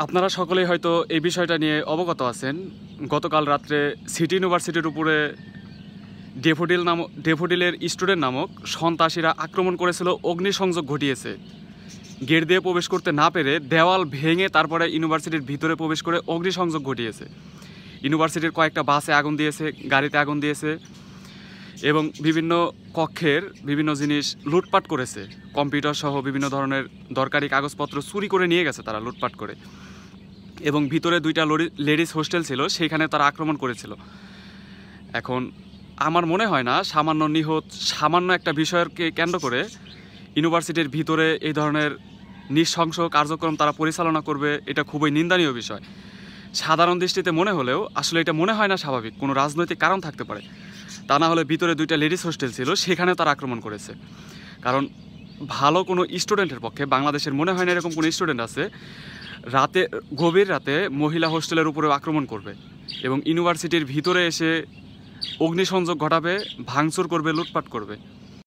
আপনারা সকলেই হয়তো এই বিষয়টা নিয়ে অবগত আছেন। গতকাল রাত্রে সিটি ইউনিভার্সিটির উপরে ডেফোডিলের স্টুডেন্ট নামক সন্ত্রাসীরা আক্রমণ করেছিল, অগ্নিসংযোগ ঘটিয়েছে। গেট দিয়ে প্রবেশ করতে না পেরে দেওয়াল ভেঙে তারপরে ইউনিভার্সিটির ভিতরে প্রবেশ করে অগ্নিসংযোগ ঘটিয়েছে। ইউনিভার্সিটির কয়েকটা বাসে আগুন দিয়েছে, গাড়িতে আগুন দিয়েছে এবং বিভিন্ন কক্ষের বিভিন্ন জিনিস লুটপাট করেছে। কম্পিউটার সহ বিভিন্ন ধরনের দরকারি কাগজপত্র চুরি করে নিয়ে গেছে তারা লুটপাট করে। এবং ভিতরে দুইটা লেডিস হোস্টেল ছিল, সেইখানে তারা আক্রমণ করেছিল। এখন আমার মনে হয় না সামান্য একটা বিষয়কে কেন্দ্র করে ইউনিভার্সিটির ভিতরে এই ধরনের নৃশংস কার্যক্রম তারা পরিচালনা করবে। এটা খুবই নিন্দনীয় বিষয়। সাধারণ দৃষ্টিতে মনে হলেও আসলে এটা মনে হয় না স্বাভাবিক, কোনো রাজনৈতিক কারণ থাকতে পারে। তা না হলে ভিতরে দুইটা লেডিস হোস্টেল ছিল, সেখানেও তারা আক্রমণ করেছে। কারণ ভালো কোনো স্টুডেন্টের পক্ষে বাংলাদেশের মনে হয় না এরকম কোনো স্টুডেন্ট আছে গভীর রাতে মহিলা হোস্টেলের উপরেও আক্রমণ করবে এবং ইউনিভার্সিটির ভিতরে এসে অগ্নিসংযোগ ঘটাবে, ভাঙচুর করবে, লুটপাট করবে।